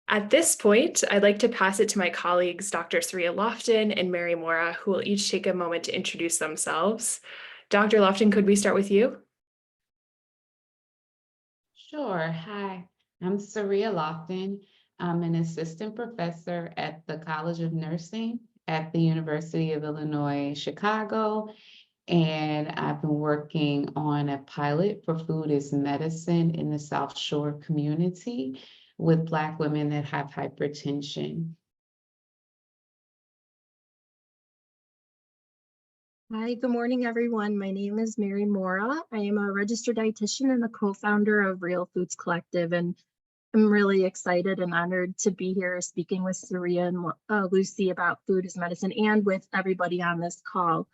At this point, I'd like to pass it to my colleagues, Dr. Saria Lofton and Mary Mora, who will each take a moment to introduce themselves. Dr. Lofton, could we start with you? Sure. Hi, I'm Saria Lofton. I'm an assistant professor at the College of Nursing at the University of Illinois, Chicago. And I've been working on a pilot for food as medicine in the South Shore community with Black women that have hypertension. Hi, good morning, everyone. My name is Mary Mora. I am a registered dietitian and the co-founder of Real Foods Collective, and I'm really excited and honored to be here speaking with Saria and Lucy about food as medicine and with everybody on this call.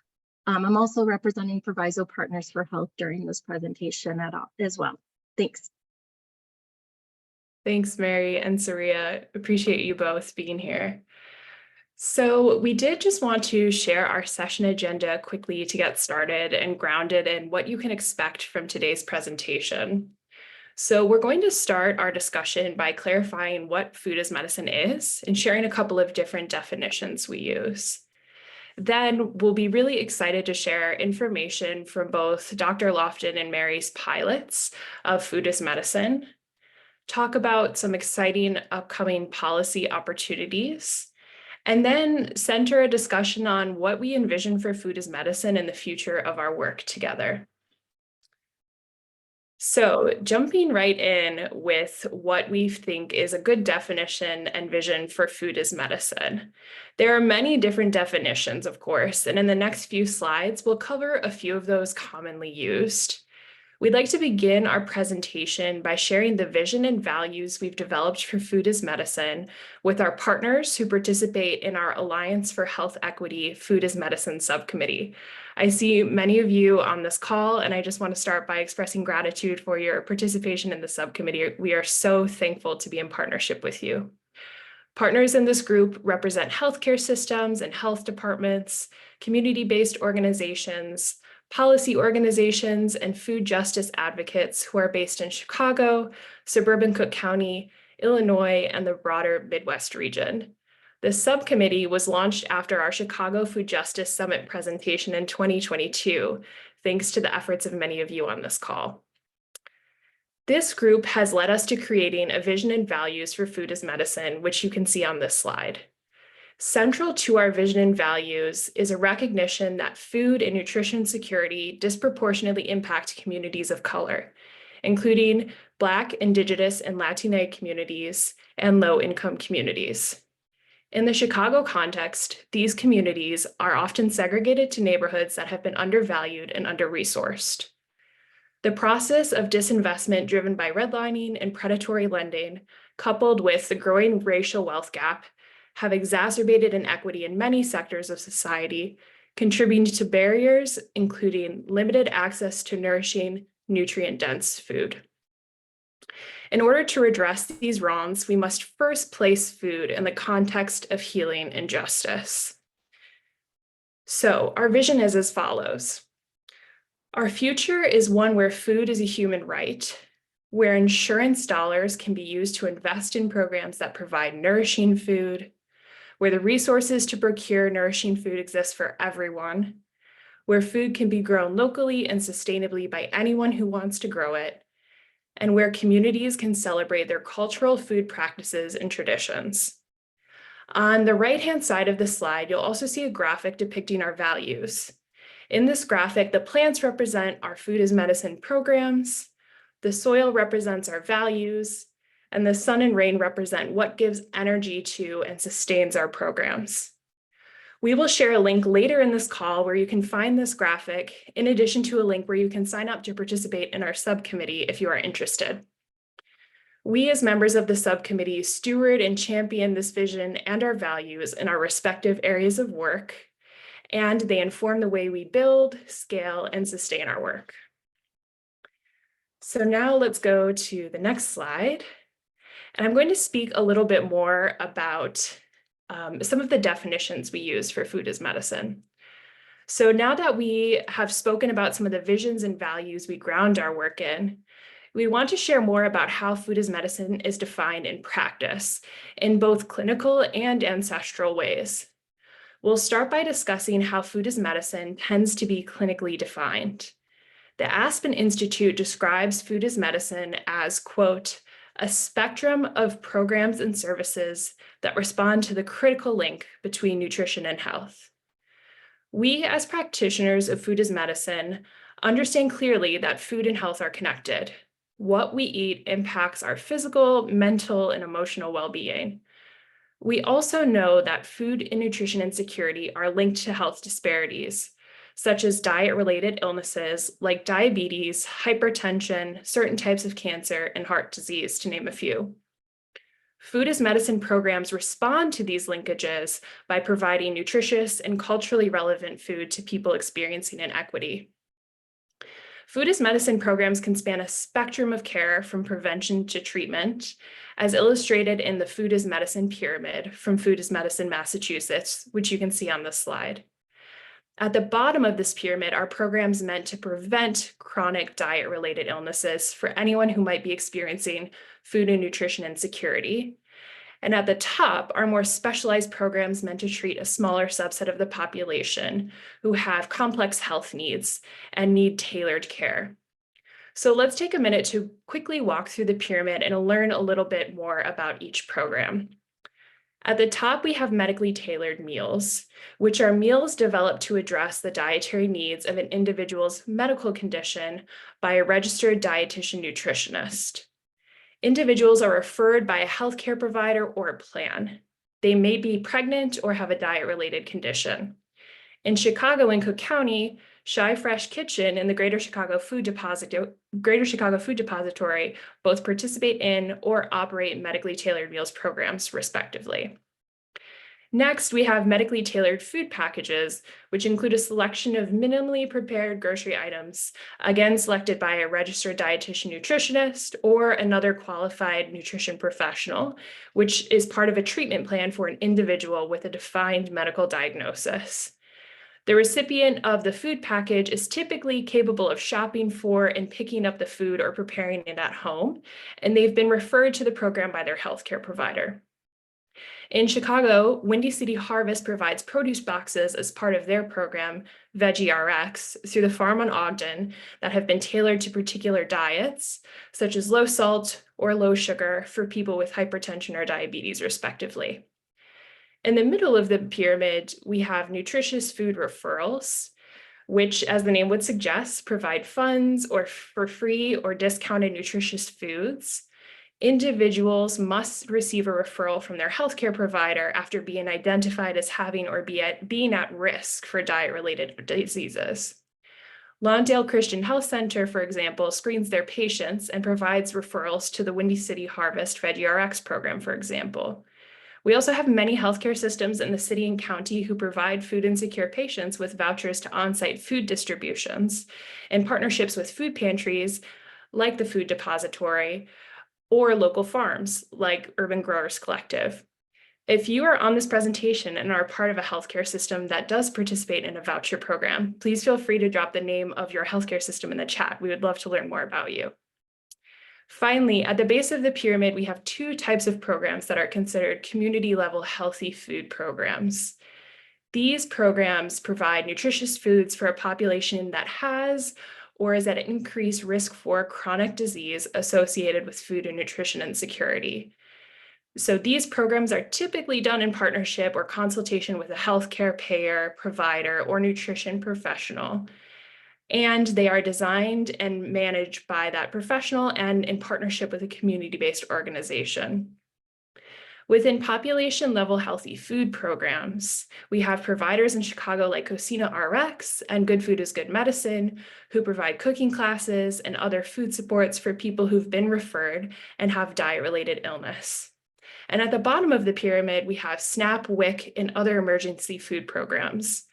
I'm also representing Proviso Partners for Health during this presentation as well. Thanks. Thanks, Mary and Saria. Appreciate you both being here. So we did just want to share our session agenda quickly to get started and grounded in what you can expect from today's presentation. So we're going to start our discussion by clarifying what food as medicine is and sharing a couple of different definitions we use. Then we'll be really excited to share information from both Dr. Lofton and Mary's pilots of food as medicine, talk about some exciting upcoming policy opportunities, and then center a discussion on what we envision for food as medicine in the future of our work together. So jumping right in with what we think is a good definition and vision for food as medicine. There are many different definitions, of course, and in the next few slides, we'll cover a few of those commonly used. We'd like to begin our presentation by sharing the vision and values we've developed for food as medicine with our partners who participate in our Alliance for Health Equity Food as Medicine Subcommittee. I see many of you on this call, and I just want to start by expressing gratitude for your participation in the subcommittee. We are so thankful to be in partnership with you. Partners in this group represent healthcare systems and health departments, community-based organizations, policy organizations, and food justice advocates who are based in Chicago, suburban Cook County, Illinois, and the broader Midwest region. This subcommittee was launched after our Chicago Food Justice Summit presentation in 2022, thanks to the efforts of many of you on this call. This group has led us to creating a vision and values for food as medicine, which you can see on this slide. Central to our vision and values is a recognition that food and nutrition security disproportionately impact communities of color, including Black, Indigenous, and Latina communities and low-income communities. In the Chicago context, these communities are often segregated to neighborhoods that have been undervalued and under-resourced. The process of disinvestment driven by redlining and predatory lending, coupled with the growing racial wealth gap, have exacerbated inequity in many sectors of society, contributing to barriers, including limited access to nourishing, nutrient-dense food. In order to redress these wrongs, we must first place food in the context of healing and justice. So our vision is as follows. Our future is one where food is a human right, where insurance dollars can be used to invest in programs that provide nourishing food, where the resources to procure nourishing food exist for everyone, where food can be grown locally and sustainably by anyone who wants to grow it, and where communities can celebrate their cultural food practices and traditions. On the right-hand side of the slide, you'll also see a graphic depicting our values. In this graphic, the plants represent our food as medicine programs, the soil represents our values, and the sun and rain represent what gives energy to and sustains our programs. We will share a link later in this call where you can find this graphic, in addition to a link where you can sign up to participate in our subcommittee if you are interested. We as members of the subcommittee steward and champion this vision and our values in our respective areas of work, and they inform the way we build, scale, and sustain our work. So now let's go to the next slide. And I'm going to speak a little bit more about some of the definitions we use for food as medicine. So now that we have spoken about some of the visions and values we ground our work in, we want to share more about how food as medicine is defined in practice in both clinical and ancestral ways. We'll start by discussing how food as medicine tends to be clinically defined. The Aspen Institute describes food as medicine as, quote, a spectrum of programs and services that respond to the critical link between nutrition and health. We, as practitioners of food as medicine, understand clearly that food and health are connected. What we eat impacts our physical, mental, and emotional well-being. We also know that food and nutrition insecurity are linked to health disparities, such as diet-related illnesses like diabetes, hypertension, certain types of cancer, and heart disease, to name a few. Food as medicine programs respond to these linkages by providing nutritious and culturally relevant food to people experiencing inequity. Food as medicine programs can span a spectrum of care from prevention to treatment, as illustrated in the Food as Medicine pyramid from Food as Medicine Massachusetts, which you can see on this slide. At the bottom of this pyramid are programs meant to prevent chronic diet-related illnesses for anyone who might be experiencing food and nutrition insecurity. And at the top are more specialized programs meant to treat a smaller subset of the population who have complex health needs and need tailored care. So let's take a minute to quickly walk through the pyramid and learn a little bit more about each program. At the top, we have medically tailored meals, which are meals developed to address the dietary needs of an individual's medical condition by a registered dietitian nutritionist. Individuals are referred by a healthcare provider or a plan. They may be pregnant or have a diet-related condition. In Chicago and Cook County, Shy Fresh Kitchen and the Greater Chicago Food Depository both participate in or operate medically tailored meals programs, respectively. Next, we have medically tailored food packages, which include a selection of minimally prepared grocery items, again selected by a registered dietitian nutritionist or another qualified nutrition professional, which is part of a treatment plan for an individual with a defined medical diagnosis. The recipient of the food package is typically capable of shopping for and picking up the food or preparing it at home, and they've been referred to the program by their healthcare provider. In Chicago, Windy City Harvest provides produce boxes as part of their program, Veggie RX, through the farm on Ogden that have been tailored to particular diets, such as low salt or low sugar for people with hypertension or diabetes, respectively. In the middle of the pyramid, we have nutritious food referrals, which, as the name would suggest, provide funds or for free or discounted nutritious foods. Individuals must receive a referral from their healthcare provider after being identified as having or being at risk for diet-related diseases. Lawndale Christian Health Center, for example, screens their patients and provides referrals to the Windy City Harvest Veggie RX program, for example. We also have many healthcare systems in the city and county who provide food insecure patients with vouchers to on-site food distributions and partnerships with food pantries like the Food Depository or local farms like Urban Growers Collective. If you are on this presentation and are part of a healthcare system that does participate in a voucher program, please feel free to drop the name of your healthcare system in the chat. We would love to learn more about you. Finally, at the base of the pyramid, we have two types of programs that are considered community-level healthy food programs. These programs provide nutritious foods for a population that has or is at an increased risk for chronic disease associated with food and nutrition insecurity. So these programs are typically done in partnership or consultation with a healthcare payer, provider, or nutrition professional. And they are designed and managed by that professional and in partnership with a community-based organization. Within population-level healthy food programs, we have providers in Chicago like Cocina RX and Good Food is Good Medicine, who provide cooking classes and other food supports for people who've been referred and have diet-related illness. And at the bottom of the pyramid, we have SNAP, WIC, and other emergency food programs.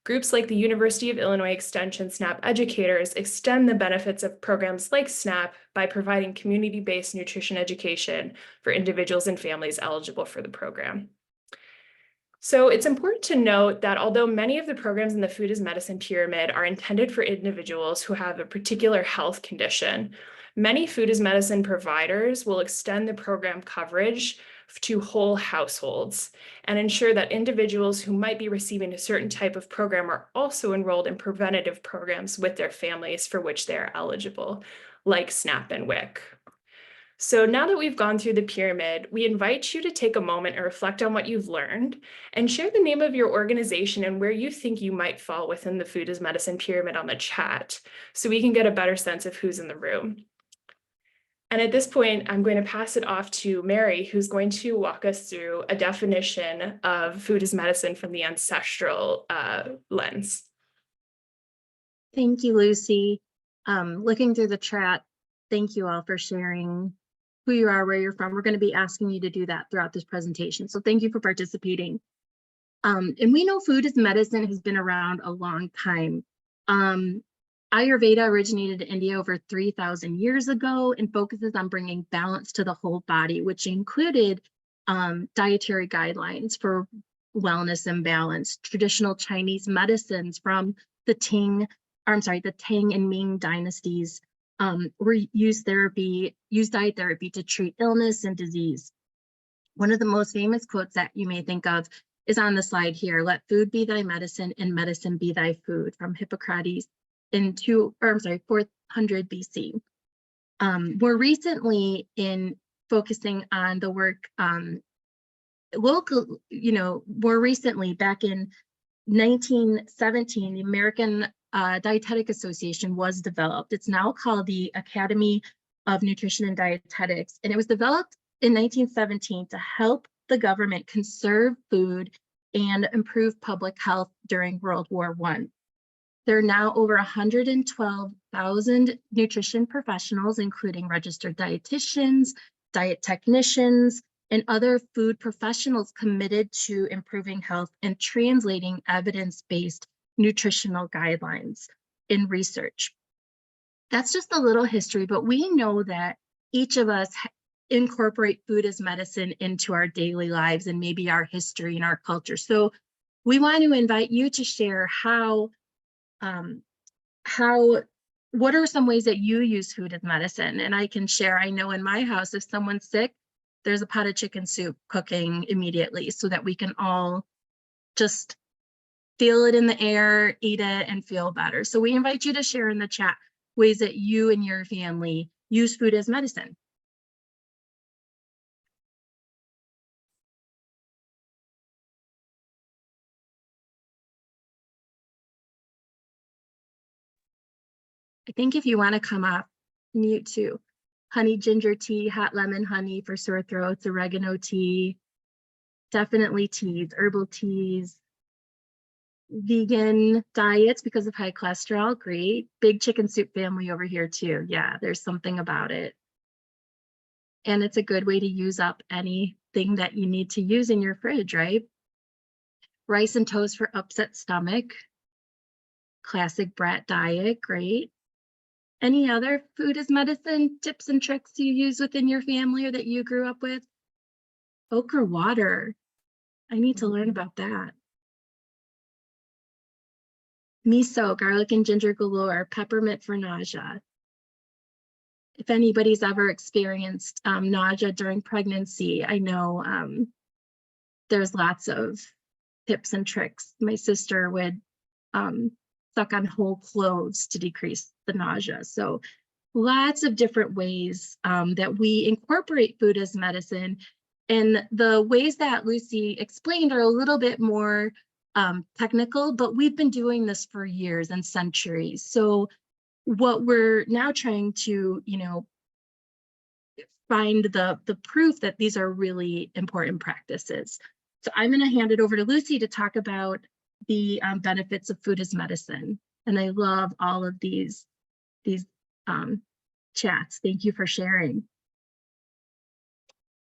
Groups like the University of Illinois Extension SNAP educators extend the benefits of programs like SNAP by providing community-based nutrition education for individuals and families eligible for the program. So it's important to note that although many of the programs in the Food as Medicine pyramid are intended for individuals who have a particular health condition, Many food as medicine providers will extend the program coverage to whole households and ensure that individuals who might be receiving a certain type of program are also enrolled in preventative programs with their families for which they are eligible, like SNAP and WIC. So now that we've gone through the pyramid, we invite you to take a moment and reflect on what you've learned and share the name of your organization and where you think you might fall within the food as medicine pyramid on the chat, so we can get a better sense of who's in the room. And at this point, I'm going to pass it off to Mary, who's going to walk us through a definition of food as medicine from the ancestral lens. Thank you, Lucy. Looking through the chat, thank you all for sharing who you are, where you're from. We're going to be asking you to do that throughout this presentation. So thank you for participating. And we know food as medicine has been around a long time. Ayurveda originated in India over 3,000 years ago and focuses on bringing balance to the whole body, which included dietary guidelines for wellness and balance. Traditional Chinese medicines from the Tang and Ming dynasties were used diet therapy to treat illness and disease. One of the most famous quotes that you may think of is on the slide here: "Let food be thy medicine and medicine be thy food," from Hippocrates in 400 BC. More recently, in focusing on the work more recently, back in 1917, the American Dietetic Association was developed. It's now called the Academy of Nutrition and Dietetics, and it was developed in 1917 to help the government conserve food and improve public health during World War I. There are now over 112,000 nutrition professionals, including registered dietitians, diet technicians, and other food professionals committed to improving health and translating evidence-based nutritional guidelines in research. That's just a little history, but we know that each of us incorporate food as medicine into our daily lives and maybe our history and our culture. So we want to invite you to share what are some ways that you use food as medicine? And I can share, I know in my house, if someone's sick, there's a pot of chicken soup cooking immediately so that we can all just feel it in the air, eat it, and feel better. So we invite you to share in the chat ways that you and your family use food as medicine. I think if you want to come up, mute too. Honey ginger tea, hot lemon honey for sore throats, oregano tea, definitely teas, herbal teas, vegan diets because of high cholesterol, great. Big chicken soup family over here too. Yeah, there's something about it. And it's a good way to use up anything that you need to use in your fridge, right? Rice and toast for upset stomach. Classic brat diet, great. Any other food as medicine tips and tricks you use within your family or that you grew up with? Okra water. I need to learn about that. Miso, garlic and ginger galore, peppermint for nausea. If anybody's ever experienced nausea during pregnancy, I know there's lots of tips and tricks. My sister would suck on whole cloves to decrease the nausea. So lots of different ways that we incorporate food as medicine. And the ways that Lucy explained are a little bit more technical, but we've been doing this for years and centuries. So what we're now trying to, find the proof that these are really important practices. So I'm going to hand it over to Lucy to talk about the benefits of food as medicine. And I love all of these chats. Thank you for sharing.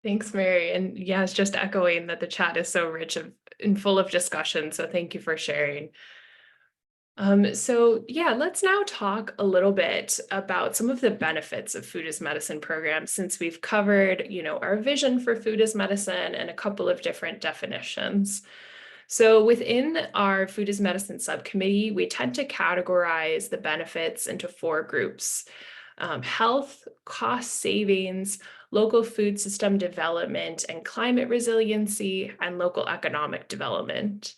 Thanks, Mary. And yeah, it's just echoing that the chat is so rich and full of discussion. So thank you for sharing. So yeah, let's now talk a little bit about some of the benefits of food as medicine programs, since we've covered, our vision for food as medicine and a couple of different definitions. So within our food as medicine subcommittee, we tend to categorize the benefits into 4 groups. health, cost savings, local food system development and climate resiliency, and local economic development.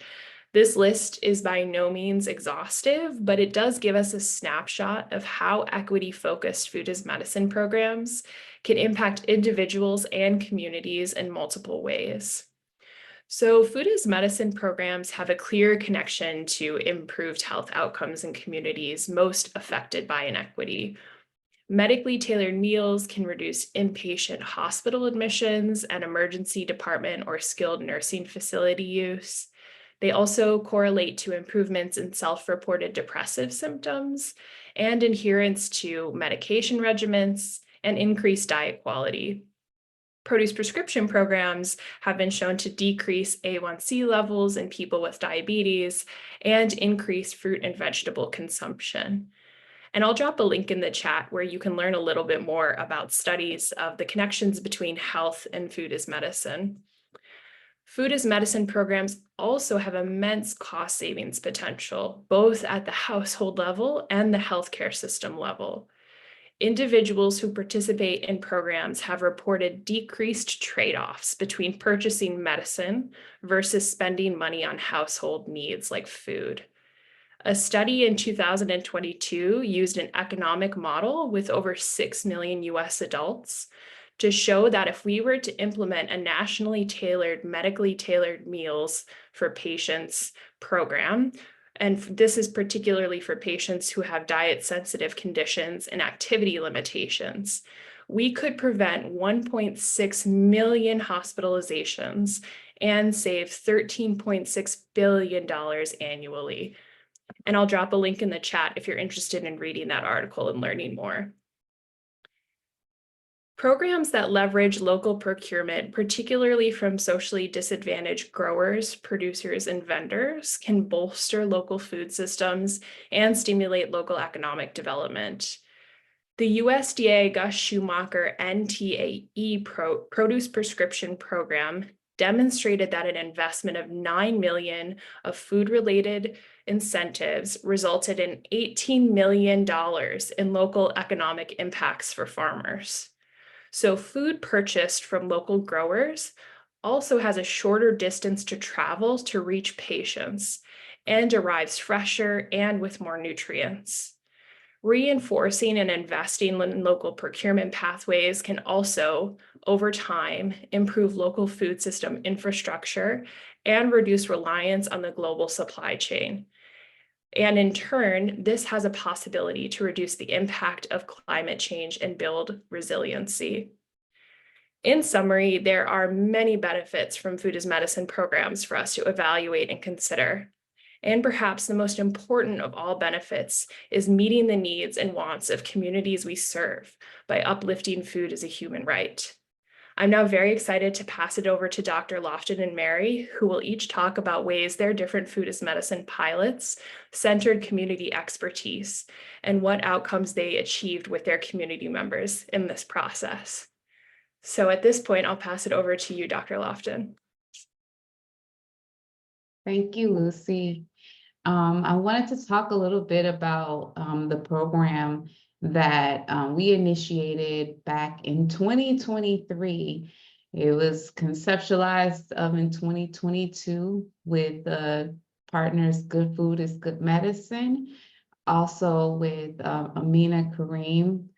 This list is by no means exhaustive, but it does give us a snapshot of how equity-focused food as medicine programs can impact individuals and communities in multiple ways. So food as medicine programs have a clear connection to improved health outcomes in communities most affected by inequity. Medically tailored meals can reduce inpatient hospital admissions and emergency department or skilled nursing facility use. They also correlate to improvements in self-reported depressive symptoms and adherence to medication regimens and increased diet quality. Produce prescription programs have been shown to decrease A1C levels in people with diabetes and increase fruit and vegetable consumption. And I'll drop a link in the chat where you can learn a little bit more about studies of the connections between health and food as medicine. Food as medicine programs also have immense cost savings potential, both at the household level and the healthcare system level. Individuals who participate in programs have reported decreased trade-offs between purchasing medicine versus spending money on household needs like food. A study in 2022 used an economic model with over 6 million US adults to show that if we were to implement a nationally tailored, medically tailored meals for patients program, and this is particularly for patients who have diet-sensitive conditions and activity limitations, we could prevent 1.6 million hospitalizations and save $13.6 billion annually. And I'll drop a link in the chat if you're interested in reading that article and learning more. Programs that leverage local procurement, particularly from socially disadvantaged growers, producers, and vendors, can bolster local food systems and stimulate local economic development. The USDA Gus Schumacher NTAE Produce Prescription Program demonstrated that an investment of $9 million of food-related incentives resulted in $18 million in local economic impacts for farmers. So food purchased from local growers also has a shorter distance to travel to reach patients and arrives fresher and with more nutrients. Reinforcing and investing in local procurement pathways can also, over time, improve local food system infrastructure and reduce reliance on the global supply chain. And in turn, this has a possibility to reduce the impact of climate change and build resiliency. In summary, there are many benefits from food as medicine programs for us to evaluate and consider. And perhaps the most important of all benefits is meeting the needs and wants of communities we serve by uplifting food as a human right. I'm now very excited to pass it over to Dr. Lofton and Mary, who will each talk about ways their different food as medicine pilots centered community expertise and what outcomes they achieved with their community members in this process. So at this point, I'll pass it over to you, Dr. Lofton. Thank you, Lucy. I wanted to talk a little bit about the program that we initiated back in 2023. It was conceptualized in 2022 with partners Good Food is Good Medicine, also with Amina Kareem.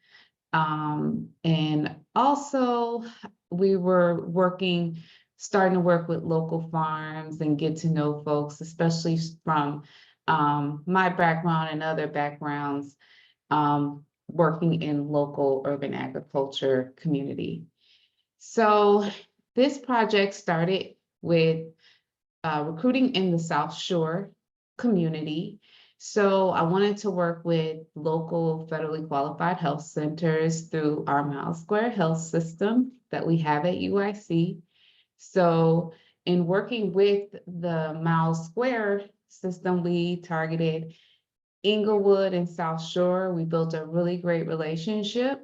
And also we were starting to work with local farms and get to know folks, especially from my background and other backgrounds, working in local urban agriculture community. So this project started with recruiting in the South Shore community. So I wanted to work with local federally qualified health centers through our Miles Square health system that we have at UIC. So in working with the Miles Square system, we targeted Inglewood and South Shore. We built a really great relationship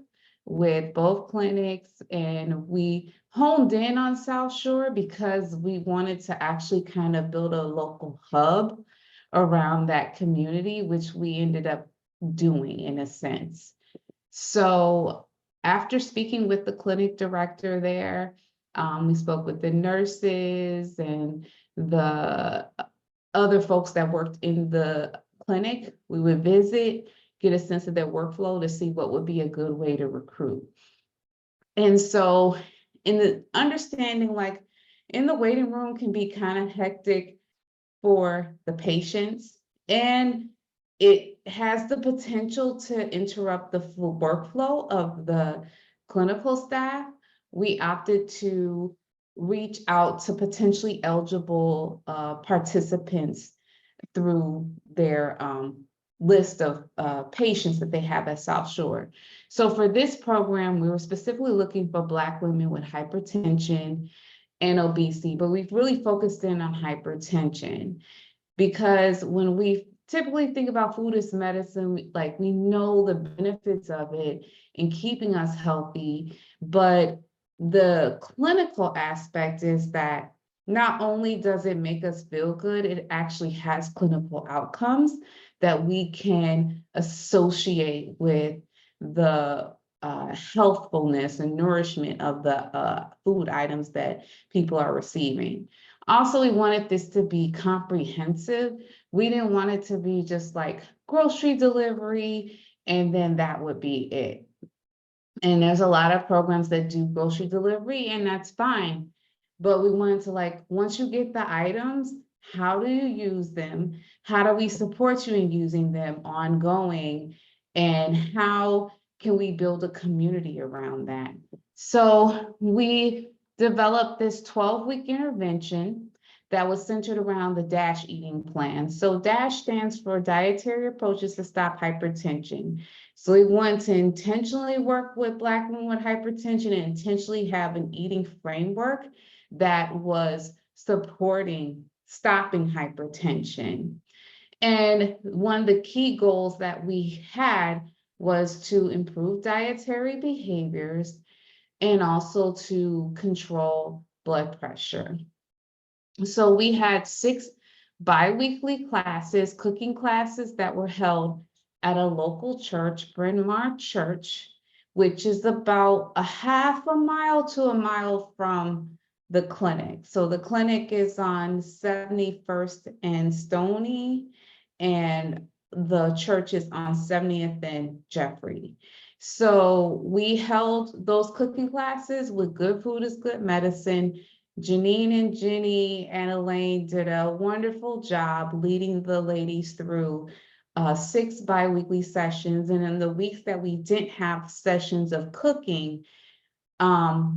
with both clinics, and we honed in on South Shore because we wanted to actually kind of build a local hub around that community, which we ended up doing in a sense. So after speaking with the clinic director there, we spoke with the nurses and the other folks that worked in the clinic. We would visit, get a sense of their workflow to see what would be a good way to recruit. And so in the understanding, like in the waiting room can be kind of hectic for the patients, and it has the potential to interrupt the full workflow of the clinical staff. We opted to reach out to potentially eligible participants through their list of patients that they have at South Shore. So for this program, we were specifically looking for Black women with hypertension and obesity, but we've really focused in on hypertension because when we typically think about food as medicine, like we know the benefits of it in keeping us healthy, but the clinical aspect is that not only does it make us feel good, it actually has clinical outcomes that we can associate with the healthfulness and nourishment of the food items that people are receiving. Also, we wanted this to be comprehensive. We didn't want it to be just like grocery delivery and then that would be it. And there's a lot of programs that do grocery delivery and that's fine. But we wanted to, like, once you get the items, how do you use them? How do we support you in using them ongoing? And how can we build a community around that? So we developed this 12-week intervention that was centered around the DASH eating plan. So DASH stands for Dietary Approaches to Stop Hypertension. So we want to intentionally work with Black women with hypertension and intentionally have an eating framework that was supporting stopping hypertension. And one of the key goals that we had was to improve dietary behaviors and also to control blood pressure. So we had 6 bi-weekly classes, cooking classes that were held at a local church, Bryn Mawr Church, which is about a half a mile to a mile from the clinic. So the clinic is on 71st and Stony, and the church is on 70th and Jeffrey. So we held those cooking classes with Good Food is Good Medicine. Janine and Jenny and Elaine did a wonderful job leading the ladies through 6 bi-weekly sessions. And in the weeks that we didn't have sessions of cooking,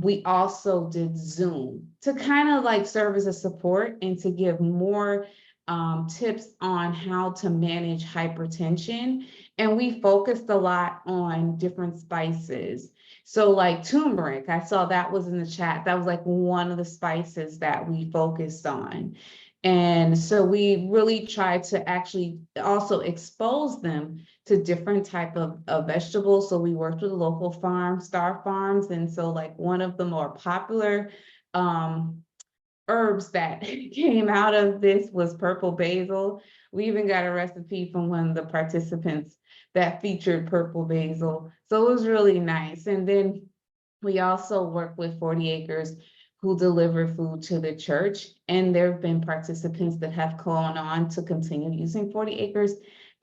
we also did Zoom to kind of like serve as a support and to give more tips on how to manage hypertension. And we focused a lot on different spices. So like turmeric, I saw that was in the chat. That was like one of the spices that we focused on. And so we really tried to actually also expose them to different type of vegetables. So we worked with a local farm, Star Farms. And so like one of the more popular herbs that came out of this was purple basil. We even got a recipe from one of the participants that featured purple basil. So it was really nice. And then we also work with 40 Acres who deliver food to the church. And there have been participants that have gone on to continue using 40 Acres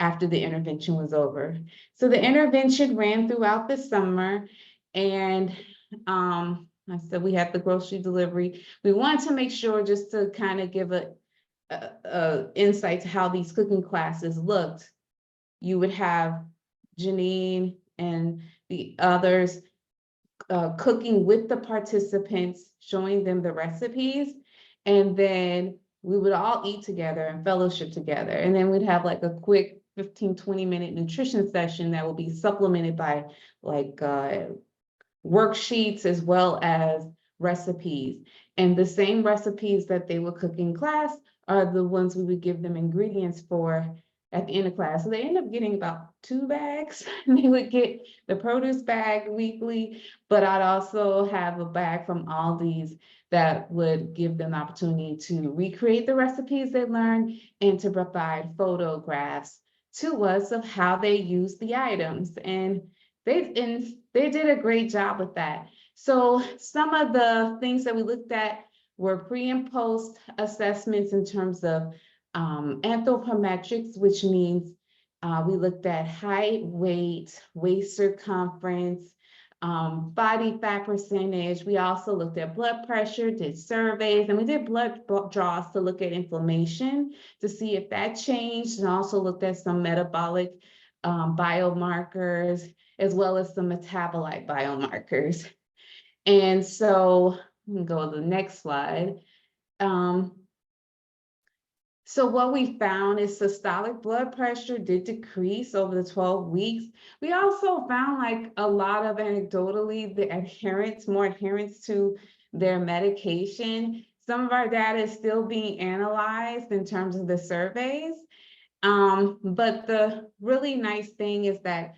after the intervention was over. So the intervention ran throughout the summer, and I said we had the grocery delivery. We wanted to make sure, just to kind of give a insight to how these cooking classes looked. You would have Janine and the others cooking with the participants, showing them the recipes, and then we would all eat together and fellowship together. And then we'd have like a quick 15-20 minute nutrition session that will be supplemented by like worksheets as well as recipes. And the same recipes that they would cook in class are the ones we would give them ingredients for at the end of class. So they end up getting about 2 bags. They would get the produce bag weekly, but I'd also have a bag from Aldi's that would give them the opportunity to recreate the recipes they learned and to provide photographs to us of how they use the items. And they did a great job with that. So some of the things that we looked at were pre and post assessments in terms of anthropometrics, which means we looked at height, weight, waist circumference, body fat percentage. We also looked at blood pressure, did surveys, and we did blood draws to look at inflammation to see if that changed, and also looked at some metabolic biomarkers, as well as some metabolite biomarkers. And so, we can go to the next slide. So what we found is systolic blood pressure did decrease over the 12 weeks. We also found like a lot of anecdotally the more adherence to their medication. Some of our data is still being analyzed in terms of the surveys. But the really nice thing is that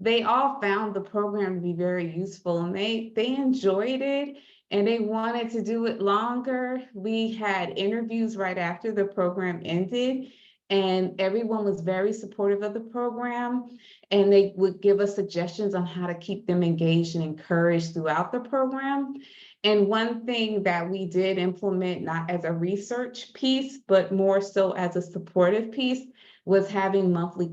they all found the program to be very useful, and they enjoyed it, and they wanted to do it longer. We had interviews right after the program ended, and everyone was very supportive of the program, and they would give us suggestions on how to keep them engaged and encouraged throughout the program. And one thing that we did implement, not as a research piece, but more so as a supportive piece, was having monthly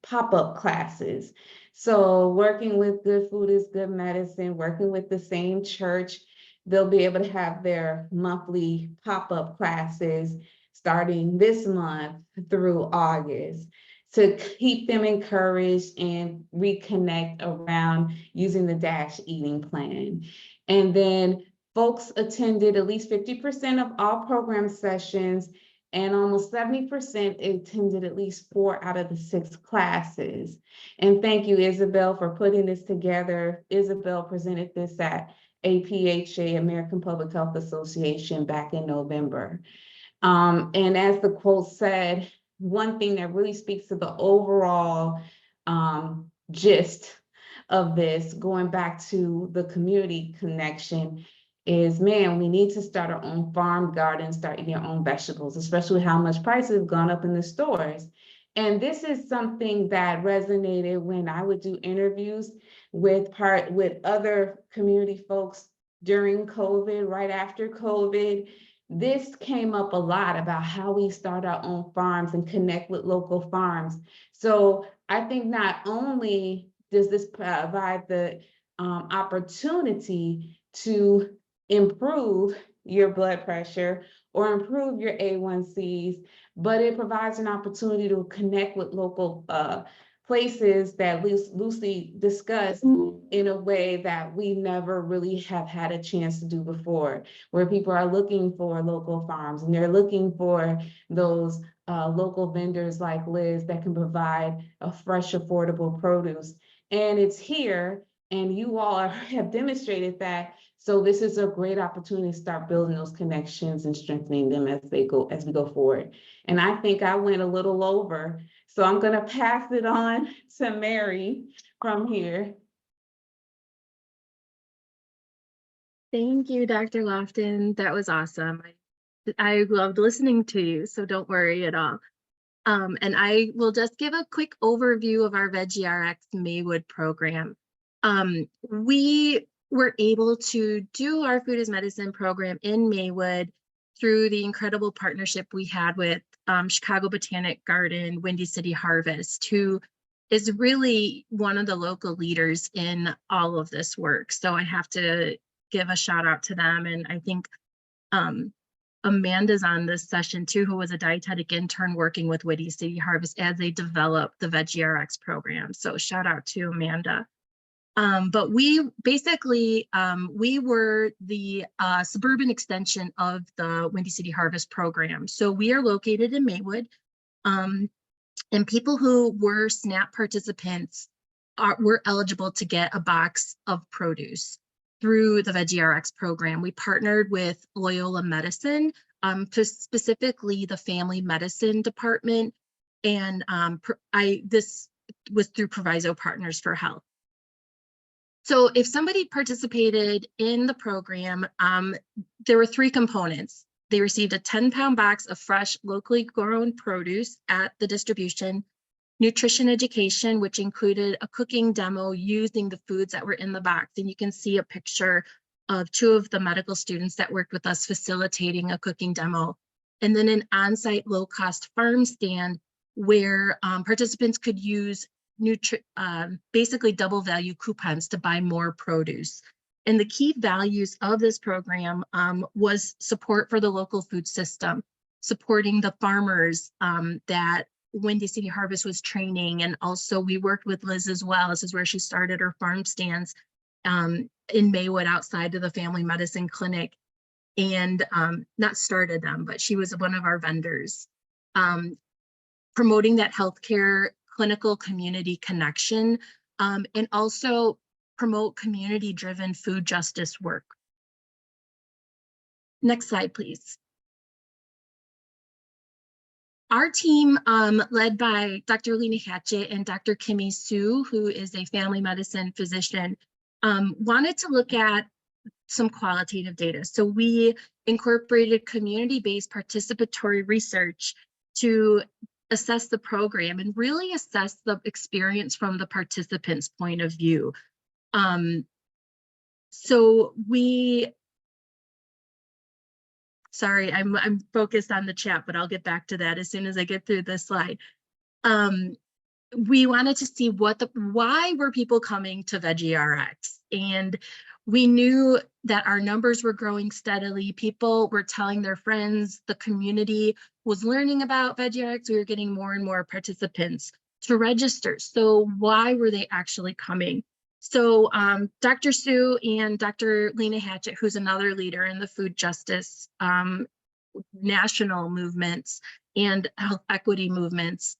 pop-up classes. So working with Good Food is Good Medicine, working with the same church, they'll be able to have their monthly pop-up classes starting this month through August to keep them encouraged and reconnect around using the DASH eating plan. And then folks attended at least 50% of all program sessions, and almost 70% attended at least 4 out of the 6 classes. And thank you, Isabel, for putting this together. Isabel presented this at APHA, American Public Health Association, back in November. And as the quote said, one thing that really speaks to the overall gist of this, going back to the community connection, is, man, we need to start our own farm garden, start eating our own vegetables, especially how much prices have gone up in the stores. And this is something that resonated when I would do interviews with other community folks during COVID, right after COVID. This came up a lot about how we start our own farms and connect with local farms. So I think not only does this provide the opportunity to improve your blood pressure or improve your A1Cs, but it provides an opportunity to connect with local places that loosely discussed in a way that we never really have had a chance to do before, where people are looking for local farms and they're looking for those local vendors like Liz that can provide a fresh, affordable produce. And it's here, and you all have demonstrated that. So this is a great opportunity to start building those connections and strengthening them as we go forward. And I think I went a little over, so I'm going to pass it on to Mary from here. Thank you, Dr. Lofton. That was awesome. I loved listening to you, so don't worry at all. And I will just give a quick overview of our VeggieRx Maywood program. We were able to do our Food is Medicine program in Maywood through the incredible partnership we had with Chicago Botanic Garden, Windy City Harvest, who is really one of the local leaders in all of this work. So I have to give a shout out to them. And I think Amanda's on this session too, who was a dietetic intern working with Windy City Harvest as they developed the VeggieRx program. So shout out to Amanda. But we basically, we were the suburban extension of the Windy City Harvest program. So we are located in Maywood, and people who were SNAP participants were eligible to get a box of produce through the VeggieRx program. We partnered with Loyola Medicine, specifically the family medicine department, and this was through Proviso Partners for Health. So if somebody participated in the program, there were 3 components. They received a 10-pound box of fresh, locally grown produce at the distribution. nutrition education, which included a cooking demo using the foods that were in the box. And you can see a picture of 2 of the medical students that worked with us facilitating a cooking demo. And then an on-site low-cost farm stand where participants could use basically double value coupons to buy more produce. And the key values of this program was support for the local food system, supporting the farmers that Windy City Harvest was training. And also we worked with Liz as well. This is where she started her farm stands in Maywood outside of the family medicine clinic, and not started them, but she was one of our vendors. Promoting that healthcare clinical community connection, and also promote community-driven food justice work. Next slide, please. Our team, led by Dr. Lena Hatchett and Dr. Kimmy Sue, who is a family medicine physician, wanted to look at some qualitative data. So we incorporated community-based participatory research to assess the program and really assess the experience from the participants' point of view. Sorry, I'm focused on the chat, but I'll get back to that as soon as I get through this slide. We wanted to see why were people coming to VeggieRx, and we knew that our numbers were growing steadily. People were telling their friends, the community was learning about VeggieRx. We were getting more and more participants to register. So why were they actually coming? So Dr. Sue and Dr. Lena Hatchett, who's another leader in the food justice national movements and health equity movements,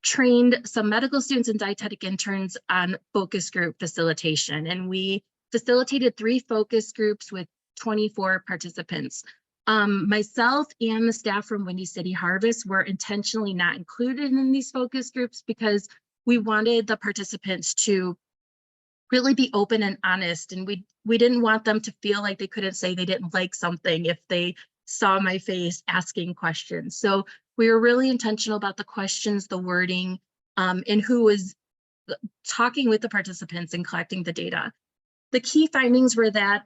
trained some medical students and dietetic interns on focus group facilitation. And we facilitated 3 focus groups with 24 participants. Myself and the staff from Windy City Harvest were intentionally not included in these focus groups because we wanted the participants to really be open and honest. And we didn't want them to feel like they couldn't say they didn't like something if they saw my face asking questions. So we were really intentional about the questions, the wording, and who was talking with the participants and collecting the data. The key findings were that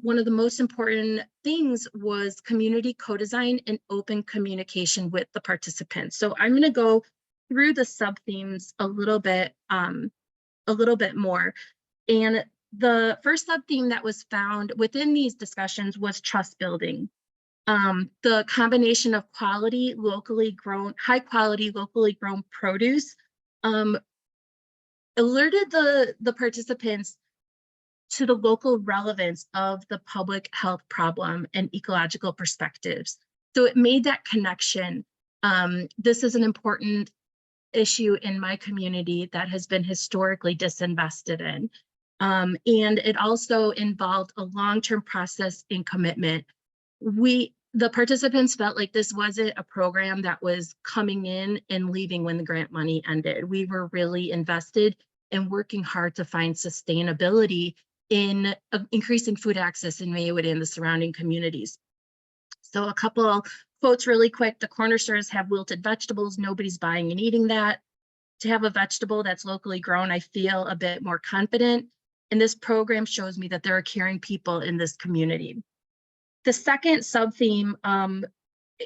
one of the most important things was community co-design and open communication with the participants. So I'm going to go through the sub-themes a little bit more. And the first sub-theme that was found within these discussions was trust building. The combination of high quality, locally grown produce alerted the participants to the local relevance of the public health problem and ecological perspectives. So it made that connection. This is an important issue in my community that has been historically disinvested in. And it also involved a long-term process and commitment. The participants felt like this wasn't a program that was coming in and leaving when the grant money ended. We were really invested in working hard to find sustainability in increasing food access in Maywood and the surrounding communities. So a couple quotes really quick. The corner stores have wilted vegetables. Nobody's buying and eating that. To have a vegetable that's locally grown, I feel a bit more confident. And this program shows me that there are caring people in this community. The second sub-theme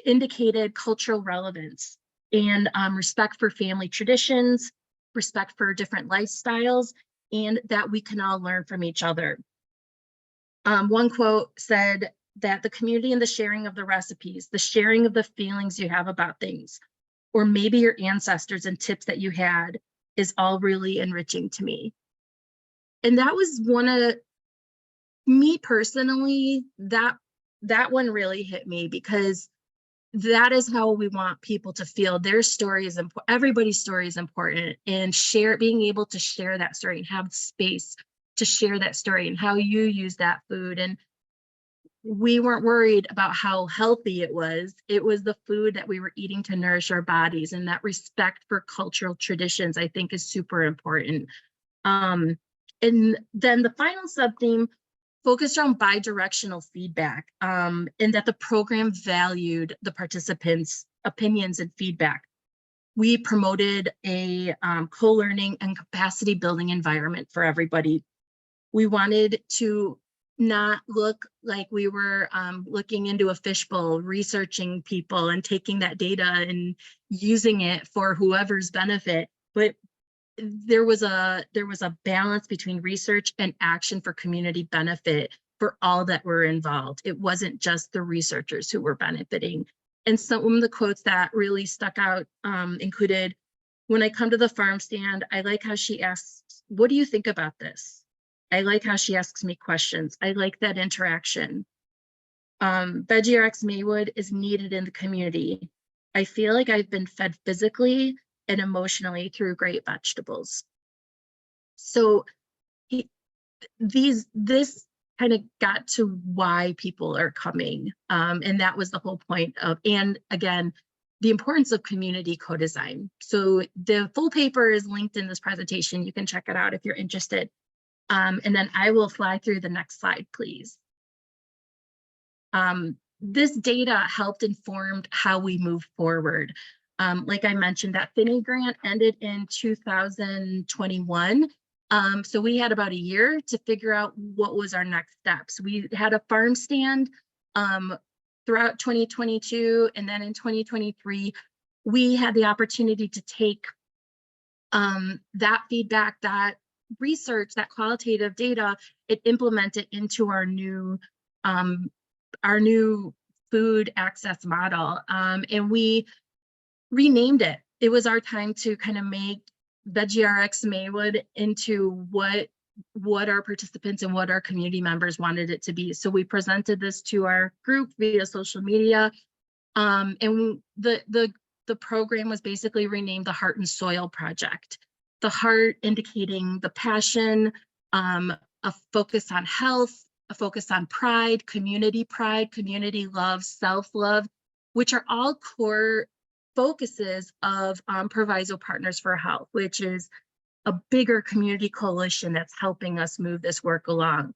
indicated cultural relevance and respect for family traditions, respect for different lifestyles, and that we can all learn from each other. One quote said that the community and the sharing of the recipes, the sharing of the feelings you have about things, or maybe your ancestors and tips that you had, is all really enriching to me. And that was one of me personally, that one really hit me, because that is how we want people to feel. Their story is important. Everybody's story is important, and being able to share that story and have space to share that story and how you use that food. And we weren't worried about how healthy it was. It was the food that we were eating to nourish our bodies, and that respect for cultural traditions, I think, is super important. And then the final sub-theme focused on bi-directional feedback, and that the program valued the participants' opinions and feedback. we promoted a co-learning and capacity building environment for everybody. We wanted to not look like we were looking into a fishbowl, researching people and taking that data and using it for whoever's benefit, but there was a balance between research and action for community benefit for all that were involved. It wasn't just the researchers who were benefiting. And some of the quotes that really stuck out included, "When I come to the farm stand, I like how she asks, 'What do you think about this?' I like how she asks me questions. I like that interaction. VeggieRx Maywood is needed in the community. I feel like I've been fed physically and emotionally through great vegetables." So this kind of got to why people are coming. And that was the whole point of, and again, the importance of community co-design. So the full paper is linked in this presentation. You can check it out if you're interested. And then I will fly through the next slide, please. This data helped informed how we move forward. Like I mentioned, that Finney grant ended in 2021. So we had about a year to figure out what was our next steps. We had a farm stand throughout 2022, and then in 2023, we had the opportunity to take that feedback, that research, that qualitative data, and implement it into our new food access model. And we renamed it. It was our time to kind of make VeggieRx Maywood into what our participants and what our community members wanted it to be. So we presented this to our group via social media. And the program was basically renamed the Heart and Soil Project. The heart indicating the passion, a focus on health, a focus on pride, community love, self-love, which are all core focuses of Proviso Partners for Health, which is a bigger community coalition that's helping us move this work along.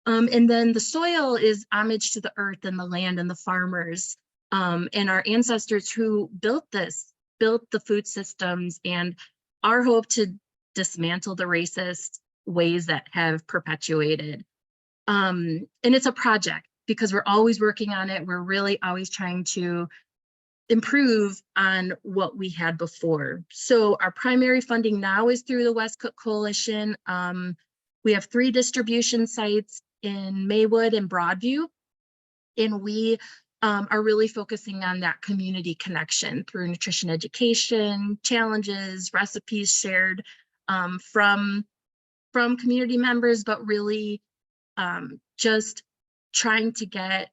And then the soil is homage to the earth and the land and the farmers and our ancestors who built the food systems, and our hope to dismantle the racist ways that have perpetuated. And it's a project because we're always working on it. We're really always trying to improve on what we had before. So our primary funding now is through the West Cook Coalition. We have 3 distribution sites in Maywood and Broadview, and we are really focusing on that community connection through nutrition education, challenges, recipes shared from community members, but really just trying to get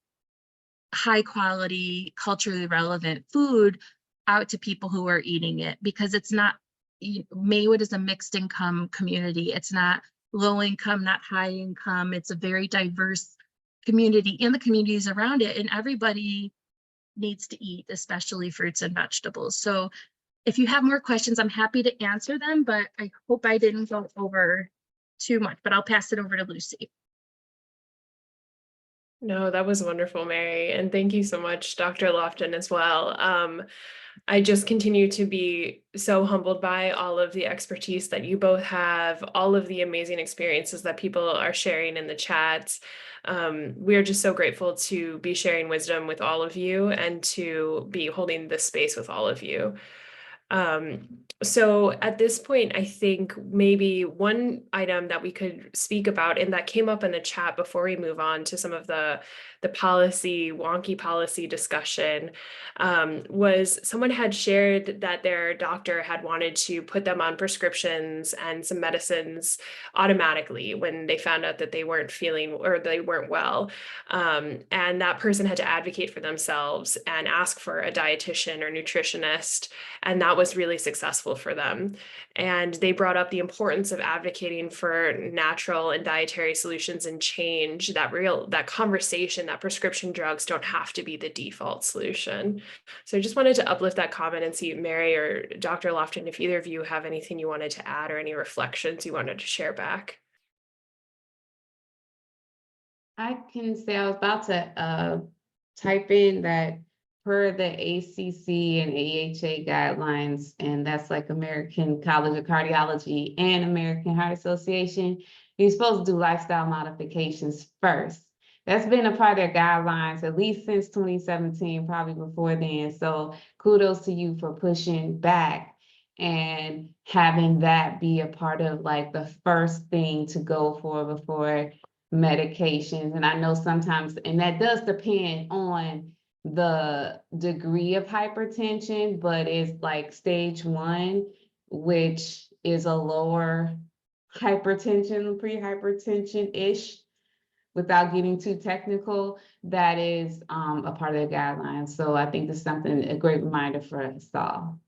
high quality, culturally relevant food out to people who are eating it, because it's not, Maywood is a mixed income community. It's not low income, not high income. It's a very diverse community and the communities around it, and everybody needs to eat, especially fruits and vegetables. So if you have more questions, I'm happy to answer them, but I hope I didn't go over too much, but I'll pass it over to Lucy. No, that was wonderful, Mary. And thank you so much, Dr. Lofton, as well. I just continue to be so humbled by all of the expertise that you both have, all of the amazing experiences that people are sharing in the chats. We are just so grateful to be sharing wisdom with all of you and to be holding this space with all of you. So at this point, I think maybe one item that we could speak about, and that came up in the chat before we move on to some of the wonky policy discussion, was someone had shared that their doctor had wanted to put them on prescriptions and some medicines automatically when they found out that they weren't feeling or they weren't well. And that person had to advocate for themselves and ask for a dietitian or nutritionist. And that was really successful for them. And they brought up the importance of advocating for natural and dietary solutions and change, that conversation that prescription drugs don't have to be the default solution. So I just wanted to uplift that comment and see, Mary or Dr. Lofton, if either of you have anything you wanted to add or any reflections you wanted to share back. I can say I was about to type in that per the ACC and AHA guidelines, and that's like American College of Cardiology and American Heart Association, you're supposed to do lifestyle modifications first. That's been a part of their guidelines at least since 2017, probably before then. So kudos to you for pushing back and having that be a part of like the first thing to go for before medications. And I know sometimes, and that does depend on the degree of hypertension, but it's like stage 1, which is a lower hypertension, pre-hypertension-ish, without getting too technical. That is a part of the guidelines. So I think this is something, a great reminder for us all.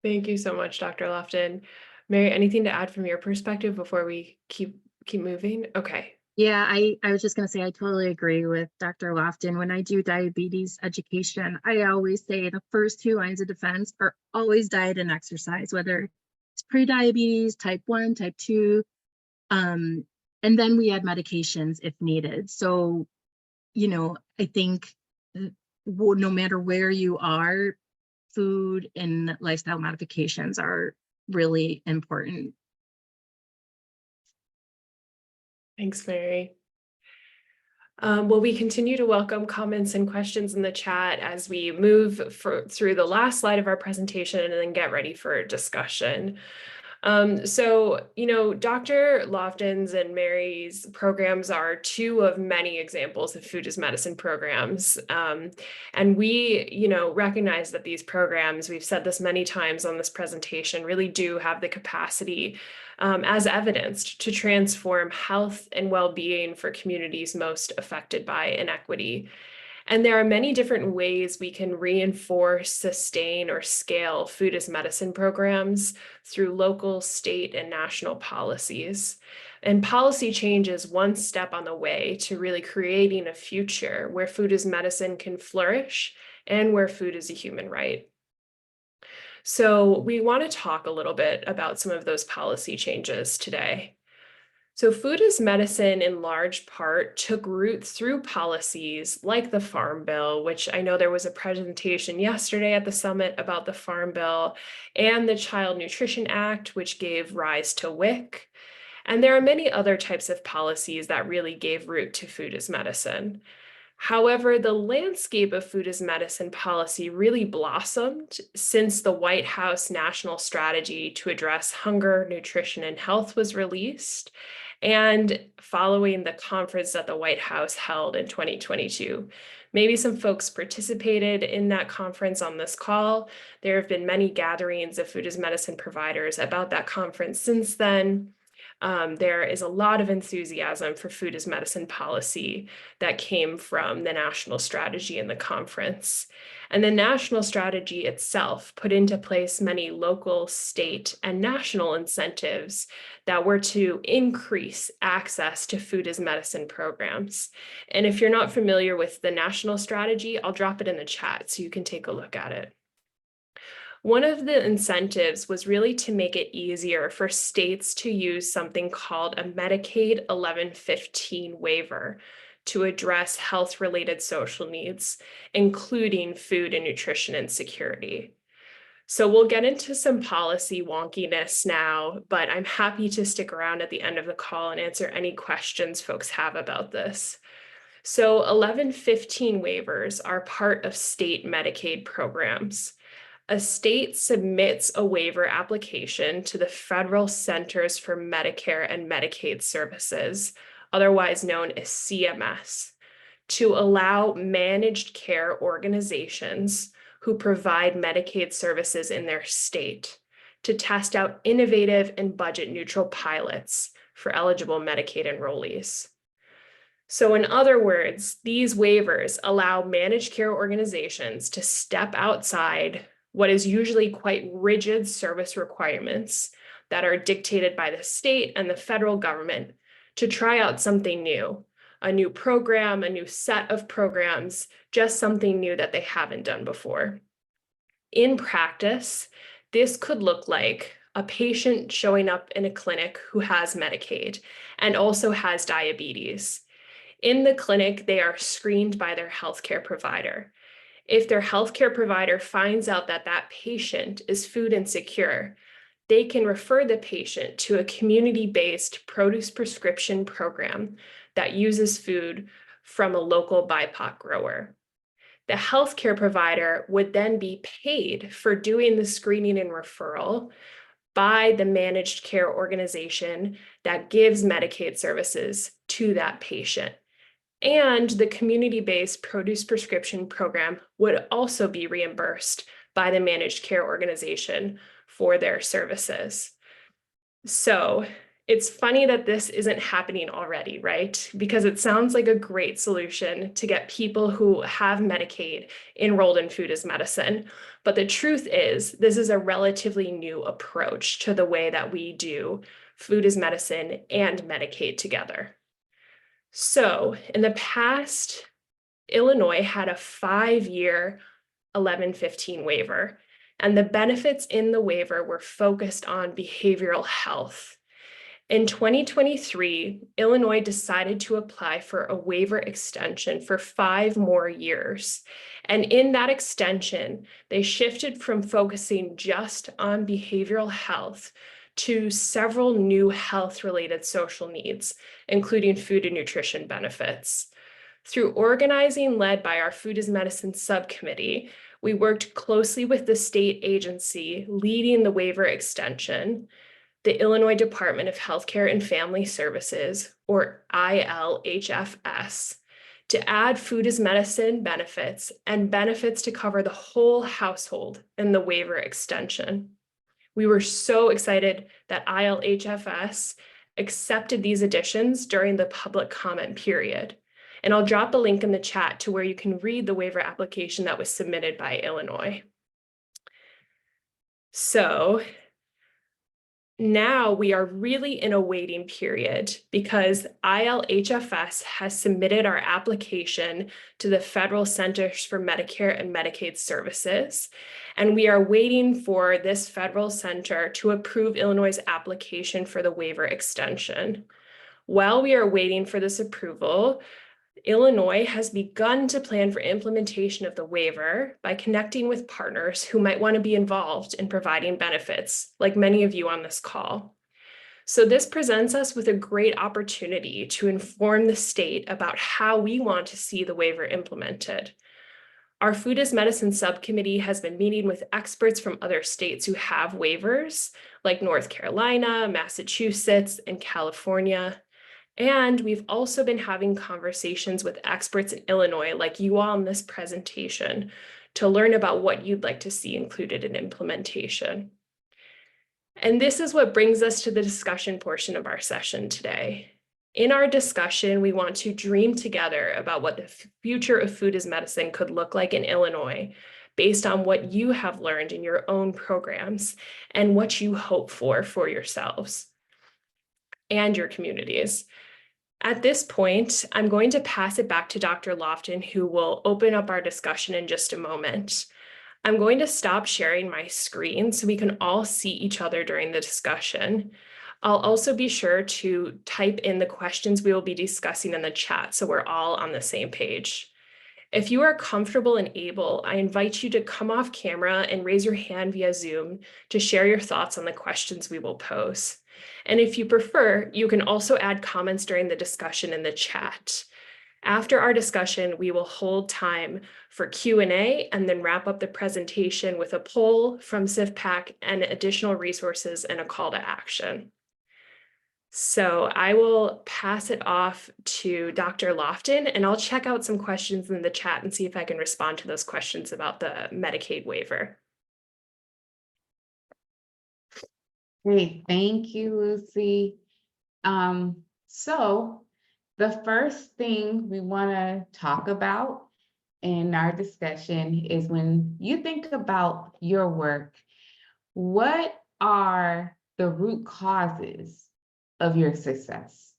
Thank you so much, Dr. Lofton. Mary, anything to add from your perspective before we keep moving? Okay. Yeah, I was just going to say, I totally agree with Dr. Lofton. When I do diabetes education, I always say the first 2 lines of defense are always diet and exercise, whether it's pre-diabetes, type 1, type 2, and then we add medications if needed. So, you know, I think no matter where you are, food and lifestyle modifications are really important. Thanks, Mary. Well, we continue to welcome comments and questions in the chat as we move through the last slide of our presentation and then get ready for discussion. So, you know, Dr. Lofton's and Mary's programs are 2 of many examples of food as medicine programs. And we, you know, recognize that these programs, we've said this many times on this presentation, really do have the capacity, as evidenced, to transform health and well-being for communities most affected by inequity. And there are many different ways we can reinforce, sustain, or scale food as medicine programs through local, state, and national policies. And policy change is one step on the way to really creating a future where food as medicine can flourish and where food is a human right. So we want to talk a little bit about some of those policy changes today. So food as medicine in large part took root through policies like the Farm Bill, which I know there was a presentation yesterday at the summit about the Farm Bill, and the Child Nutrition Act, which gave rise to WIC. And there are many other types of policies that really gave root to food as medicine. However, the landscape of food as medicine policy really blossomed since the White House National Strategy to Address Hunger, Nutrition, and Health was released, and following the conference that the White House held in 2022. Maybe some folks participated in that conference on this call. There have been many gatherings of food as medicine providers about that conference since then. There is a lot of enthusiasm for food as medicine policy that came from the national strategy and the conference. And the national strategy itself put into place many local, state, and national incentives that were to increase access to food as medicine programs. And if you're not familiar with the national strategy, I'll drop it in the chat so you can take a look at it. One of the incentives was really to make it easier for states to use something called a Medicaid 1115 waiver to address health-related social needs, including food and nutrition insecurity. So we'll get into some policy wonkiness now, but I'm happy to stick around at the end of the call and answer any questions folks have about this. So 1115 waivers are part of state Medicaid programs. A state submits a waiver application to the Federal Centers for Medicare and Medicaid Services, otherwise known as CMS, to allow managed care organizations who provide Medicaid services in their state to test out innovative and budget-neutral pilots for eligible Medicaid enrollees. So in other words, these waivers allow managed care organizations to step outside what is usually quite rigid service requirements that are dictated by the state and the federal government to try out something new, a new program, a new set of programs, just something new that they haven't done before. In practice, this could look like a patient showing up in a clinic who has Medicaid and also has diabetes. In the clinic, they are screened by their healthcare provider. If their healthcare provider finds out that that patient is food insecure, they can refer the patient to a community-based produce prescription program that uses food from a local BIPOC grower. The healthcare provider would then be paid for doing the screening and referral by the managed care organization that gives Medicaid services to that patient. And the community-based produce prescription program would also be reimbursed by the managed care organization for their services. So it's funny that this isn't happening already, right? Because it sounds like a great solution to get people who have Medicaid enrolled in food as medicine. But the truth is, this is a relatively new approach to the way that we do food as medicine and Medicaid together. So in the past, Illinois had a 5-year 1115 waiver, and the benefits in the waiver were focused on behavioral health. In 2023, Illinois decided to apply for a waiver extension for 5 more years. And in that extension, they shifted from focusing just on behavioral health to several new health-related social needs, including food and nutrition benefits. Through organizing led by our Food as Medicine Subcommittee, we worked closely with the state agency leading the waiver extension, the Illinois Department of Healthcare and Family Services, or ILHFS, to add food as medicine benefits and benefits to cover the whole household in the waiver extension. We were so excited that ILHFS accepted these additions during the public comment period. And I'll drop a link in the chat to where you can read the waiver application that was submitted by Illinois. So now we are really in a waiting period because ILHFS has submitted our application to the Federal Centers for Medicare and Medicaid Services, and we are waiting for this federal center to approve Illinois' application for the waiver extension. While we are waiting for this approval, Illinois has begun to plan for implementation of the waiver by connecting with partners who might want to be involved in providing benefits, like many of you on this call. So this presents us with a great opportunity to inform the state about how we want to see the waiver implemented. Our Food as Medicine Subcommittee has been meeting with experts from other states who have waivers, like North Carolina, Massachusetts, and California. And we've also been having conversations with experts in Illinois, like you all in this presentation, to learn about what you'd like to see included in implementation. And this is what brings us to the discussion portion of our session today. In our discussion, we want to dream together about what the future of food as medicine could look like in Illinois, based on what you have learned in your own programs and what you hope for yourselves and your communities. At this point, I'm going to pass it back to Dr. Lofton, who will open up our discussion in just a moment. I'm going to stop sharing my screen so we can all see each other during the discussion. I'll also be sure to type in the questions we will be discussing in the chat so we're all on the same page. If you are comfortable and able, I invite you to come off camera and raise your hand via Zoom to share your thoughts on the questions we will pose. And if you prefer, you can also add comments during the discussion in the chat. After our discussion, we will hold time for Q&A and then wrap up the presentation with a poll from CivPAC and additional resources and a call to action. So I will pass it off to Dr. Lofton, and I'll check out some questions in the chat and see if I can respond to those questions about the Medicaid waiver. Great, thank you, Lucy. So the first thing we want to talk about in our discussion is when you think about your work, what are the root causes of your success?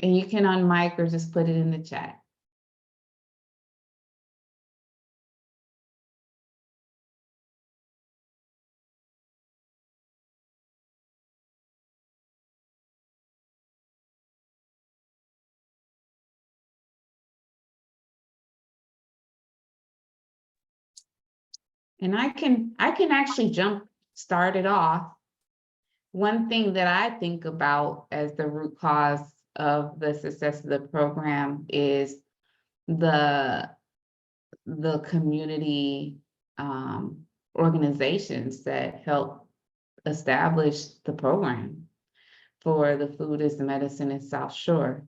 And you can unmic or just put it in the chat. And I can actually start it off. One thing that I think about as the root cause of the success of the program is the community organizations that help establish the program for the Food is Medicine in South Shore.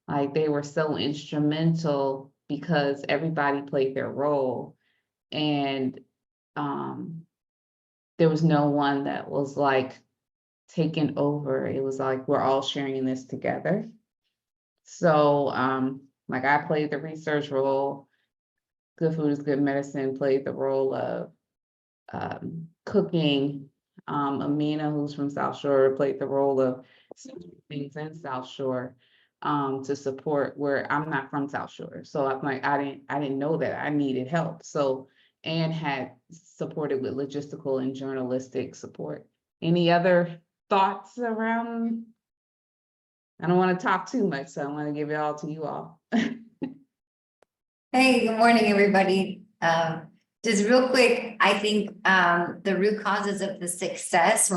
Like, they were so instrumental because everybody played their role, and there was no one that was like taken over. It was like, we're all sharing in this together. So like, I played the research role. Good Food is Good Medicine played the role of cooking. Amina, who's from South Shore, played the role of things in South Shore to support where I'm not from South Shore. So I'm like, I didn't know that I needed help. So Anne had supported with logistical and journalistic support. Any other thoughts around? I don't want to talk too much, so I want to give it all to you all. Hey, good morning, everybody. Just real quick, I think the root causes of the success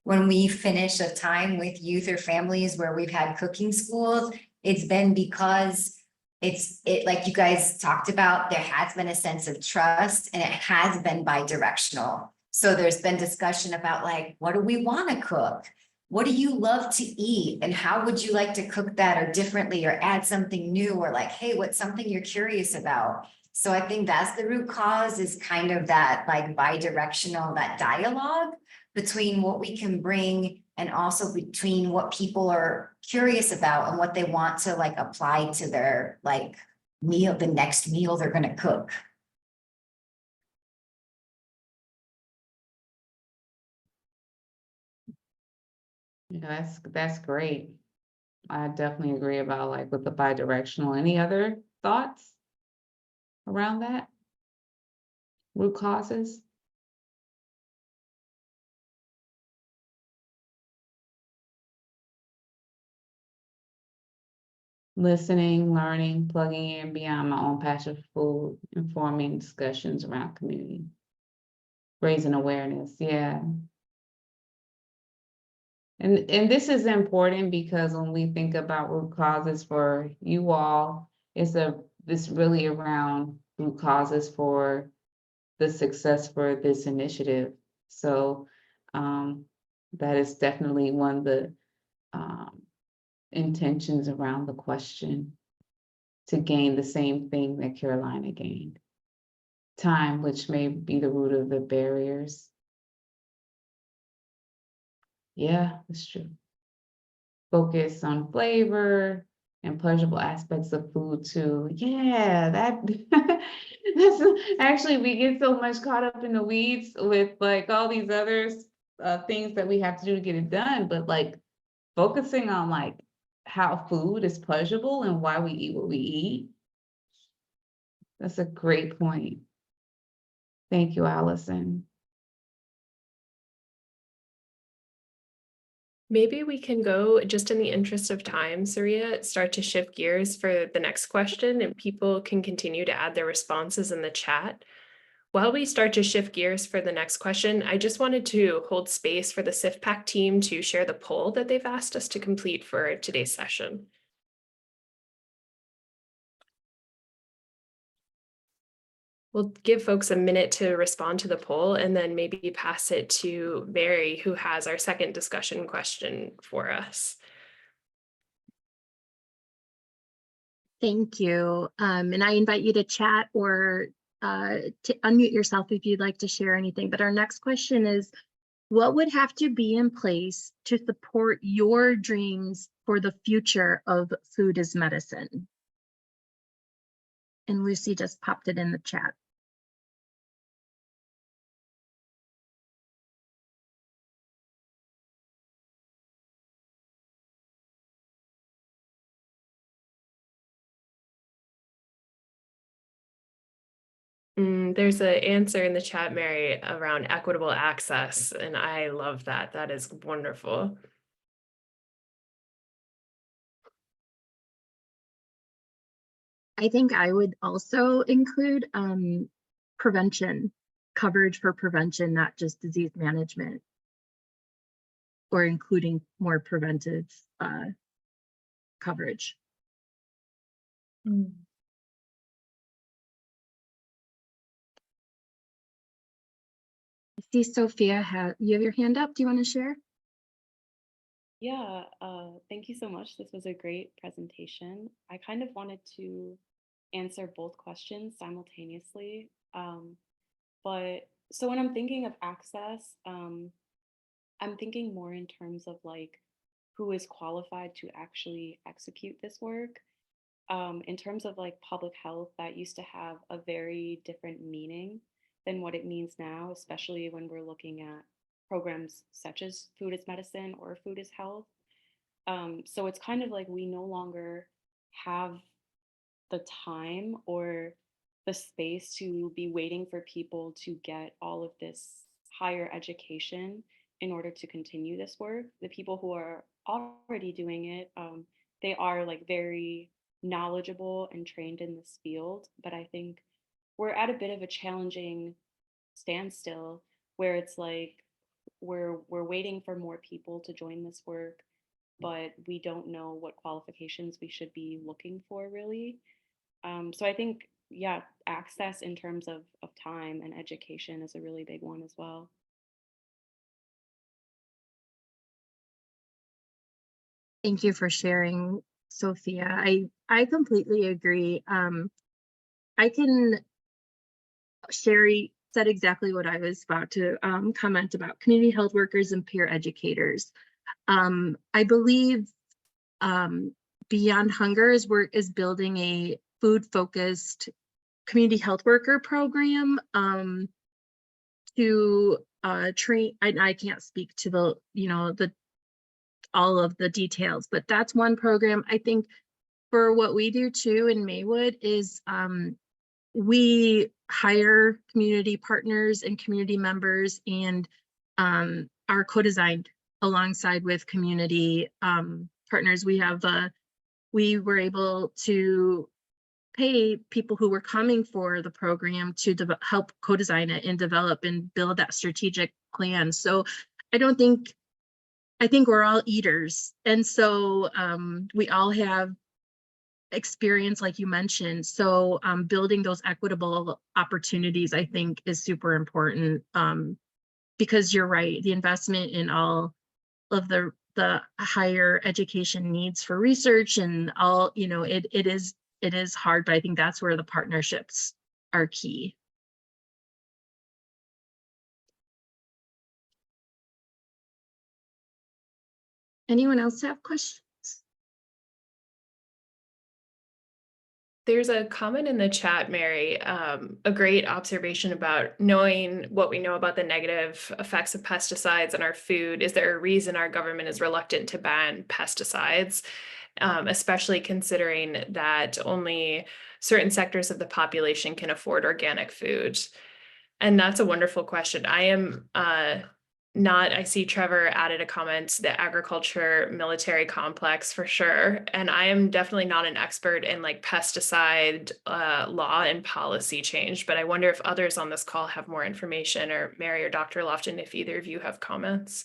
when we finish a time with youth or families where we've had cooking schools, it's been because it like you guys talked about, there has been a sense of trust and it has been bi-directional. So there's been discussion about like, what do we want to cook? What do you love to eat? And how would you like to cook that or differently or add something new or like, hey, what's something you're curious about? So I think that's the root cause, is kind of that like bi-directional, that dialogue between what we can bring and also between what people are curious about and what they want to like apply to their like meal, the next meal they're going to cook. Yeah, that's great. I definitely agree about like with the bi-directional. Any other thoughts around that? Root causes? Listening, learning, plugging in beyond my own passion for food, informing discussions around community, raising awareness. Yeah. And this is important because when we think about root causes for you all, this really around root causes for the success for this initiative. So that is definitely one of the intentions around the question, to gain the same thing that Carolina gained. Time, which may be the root of the barriers. Yeah, that's true. Focus on flavor and pleasurable aspects of food too. Yeah, that's actually, we get so much caught up in the weeds with like all these other things that we have to do to get it done, but like focusing on like how food is pleasurable and why we eat what we eat. That's a great point. Thank you, Allison. Maybe we can go, just in the interest of time, Saria, start to shift gears for the next question, and people can continue to add their responses in the chat. While we start to shift gears for the next question, I just wanted to hold space for the SIFPAC team to share the poll that they've asked us to complete for today's session. We'll give folks a minute to respond to the poll and then maybe pass it to Mary, who has our second discussion question for us. Thank you. And I invite you to chat or to unmute yourself if you'd like to share anything. But our next question is, what would have to be in place to support your dreams for the future of food is medicine? And Lucy just popped it in the chat. There's an answer in the chat, Mary, around equitable access, and I love that. That is wonderful. I think I would also include prevention, coverage for prevention, not just disease management, or including more preventive coverage. I see Sophia, you have your hand up. Do you want to share? Yeah, thank you so much. This was a great presentation. I kind of wanted to answer both questions simultaneously. But so when I'm thinking of access, I'm thinking more in terms of like who is qualified to actually execute this work. In terms of like public health, that used to have a very different meaning than what it means now, especially when we're looking at programs such as food is medicine or food is health. So it's kind of like we no longer have the time or the space to be waiting for people to get all of this higher education in order to continue this work. The people who are already doing it, they are like very knowledgeable and trained in this field. But I think we're at a bit of a challenging standstill where it's like we're waiting for more people to join this work, but we don't know what qualifications we should be looking for really. So I think, yeah, access in terms of time and education is a really big one as well. Thank you for sharing, Sophia. I completely agree. Sherry said exactly what I was about to comment about community health workers and peer educators. I believe Beyond Hunger is building a food-focused community health worker program to train. I can't speak to the all of the details, but that's one program. I think for what we do too in Maywood is we hire community partners and community members and are co-designed alongside with community partners. We were able to pay people who were coming for the program to help co-design it and develop and build that strategic plan. So I think we're all eaters. And so we all have experience, like you mentioned. So building those equitable opportunities, I think, is super important because you're right. The investment in all of the higher education needs for research and all, it is hard, but I think that's where the partnerships are key. Anyone else have questions? There's a comment in the chat, Mary, a great observation about knowing what we know about the negative effects of pesticides on our food. Is there a reason our government is reluctant to ban pesticides, especially considering that only certain sectors of the population can afford organic food? And that's a wonderful question. I am I see Trevor added a comment, the agriculture military complex for sure. And I am definitely not an expert in like pesticide law and policy change, but I wonder if others on this call have more information, or Mary or Dr. Lofton, if either of you have comments.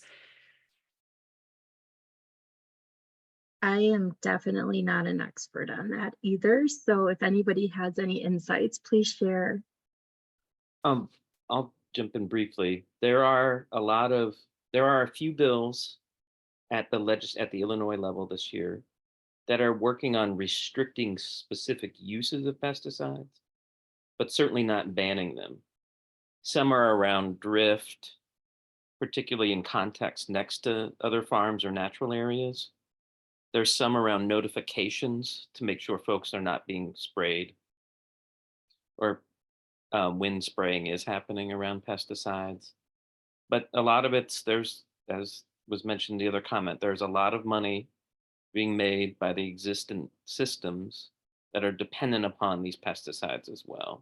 I am definitely not an expert on that either. So if anybody has any insights, please share. I'll jump in briefly. There are a few bills at the Illinois level this year that are working on restricting specific uses of pesticides, but certainly not banning them. Some are around drift, particularly in context next to other farms or natural areas. There's some around notifications to make sure folks are not being sprayed, or when spraying is happening around pesticides. But a lot of there's, as was mentioned in the other comment, there's a lot of money being made by the existing systems that are dependent upon these pesticides as well.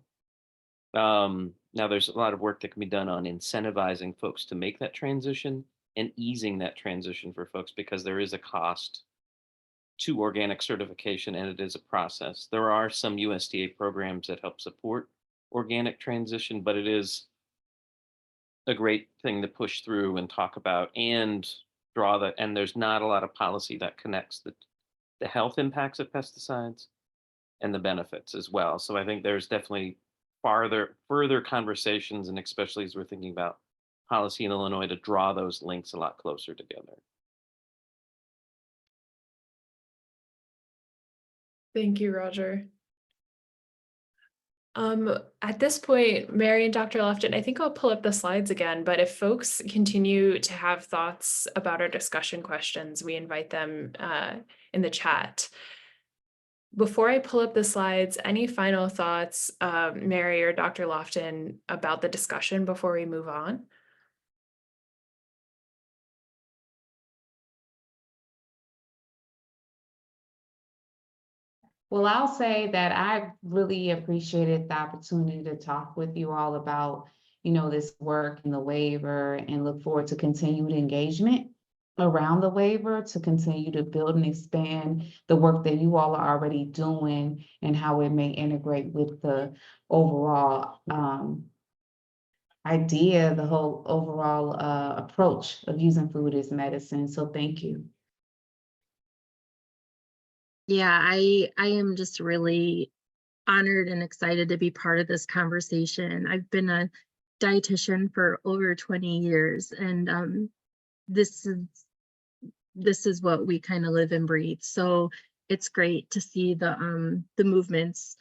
Now there's a lot of work that can be done on incentivizing folks to make that transition and easing that transition for folks, because there is a cost to organic certification and it is a process. There are some USDA programs that help support organic transition, but it is a great thing to push through and talk about and draw the, and there's not a lot of policy that connects the health impacts of pesticides and the benefits as well. So I think there's definitely further conversations, and especially as we're thinking about policy in Illinois, to draw those links a lot closer together. Thank you, Roger. At this point, Mary and Dr. Lofton, I think I'll pull up the slides again, but if folks continue to have thoughts about our discussion questions, we invite them in the chat. Before I pull up the slides, any final thoughts, Mary or Dr. Lofton, about the discussion before we move on? Well, I'll say that I really appreciated the opportunity to talk with you all about, this work and the waiver, and look forward to continued engagement around the waiver to continue to build and expand the work that you all are already doing and how it may integrate with the overall idea, the whole overall approach of using food as medicine. So thank you. Yeah, I am just really honored and excited to be part of this conversation. I've been a dietitian for over 20 years, and this is what we kind of live and breathe. So it's great to see the movements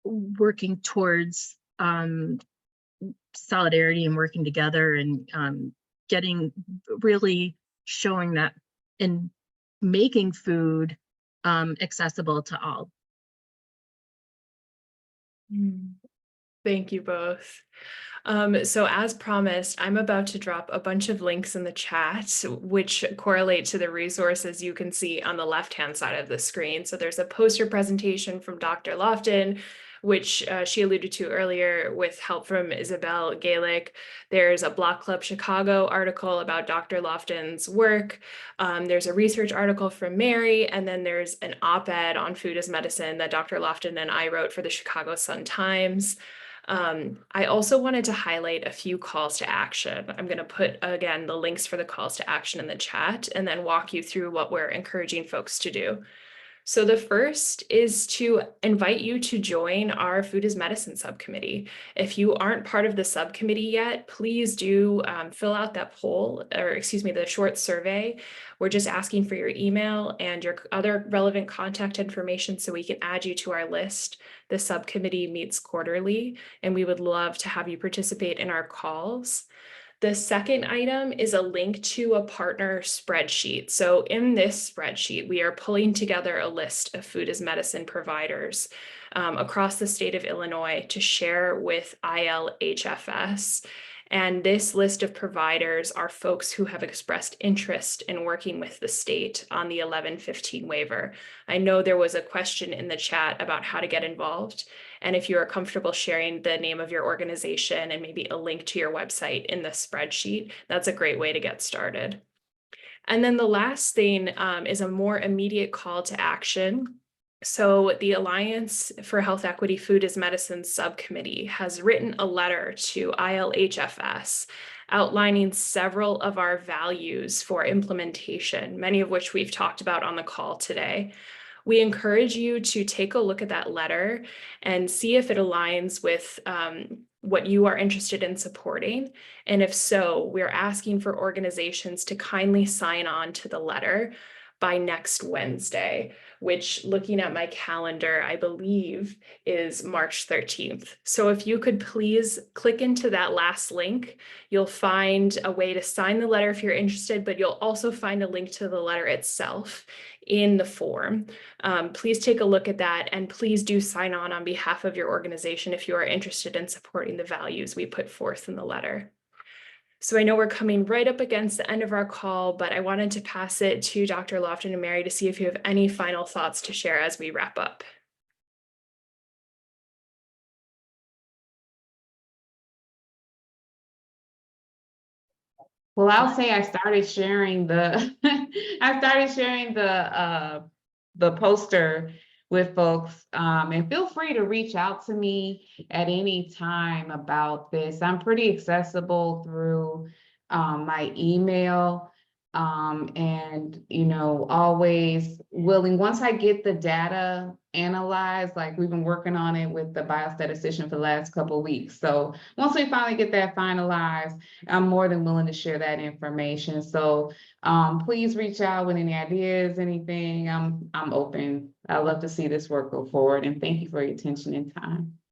working towards solidarity and working together, and getting really showing that and making food accessible to all. Thank you both. So as promised, I'm about to drop a bunch of links in the chat, which correlate to the resources you can see on the left-hand side of the screen. So there's a poster presentation from Dr. Lofton, which she alluded to earlier with help from Isabel Gaelic. There's a Block Club Chicago article about Dr. Lofton's work. There's a research article from Mary, and then there's an op-ed on food as medicine that Dr. Lofton and I wrote for the Chicago Sun-Times. I also wanted to highlight a few calls to action. I'm going to put, again, the links for the calls to action in the chat and then walk you through what we're encouraging folks to do. So the first is to invite you to join our Food is Medicine Subcommittee. If you aren't part of the subcommittee yet, please do fill out that poll, or excuse me, the short survey. We're just asking for your email and your other relevant contact information so we can add you to our list. The subcommittee meets quarterly, and we would love to have you participate in our calls. The second item is a link to a partner spreadsheet. So in this spreadsheet, we are pulling together a list of food as medicine providers across the state of Illinois to share with ILHFS. And this list of providers are folks who have expressed interest in working with the state on the 1115 waiver. I know there was a question in the chat about how to get involved. And if you are comfortable sharing the name of your organization and maybe a link to your website in the spreadsheet, that's a great way to get started. And then the last thing is a more immediate call to action. So the Alliance for Health Equity Food as Medicine Subcommittee has written a letter to ILHFS outlining several of our values for implementation, many of which we've talked about on the call today. We encourage you to take a look at that letter and see if it aligns with what you are interested in supporting. And if so, we're asking for organizations to kindly sign on to the letter by next Wednesday, which, looking at my calendar, I believe is March 13th. So if you could please click into that last link, you'll find a way to sign the letter if you're interested, but you'll also find a link to the letter itself in the form. Please take a look at that, and please do sign on behalf of your organization if you are interested in supporting the values we put forth in the letter. So I know we're coming right up against the end of our call, but I wanted to pass it to Dr. Lofton and Mary to see if you have any final thoughts to share as we wrap up. Well, I'll say I started sharing the I started sharing the poster with folks. And feel free to reach out to me at any time about this. I'm pretty accessible through my email. And, you know, always willing, once I get the data analyzed, like we've been working on it with the biostatistician for the last couple of weeks. So once we finally get that finalized, I'm more than willing to share that information. So please reach out with any ideas, anything. I'm open. I love to see this work go forward, and thank you for your attention and time.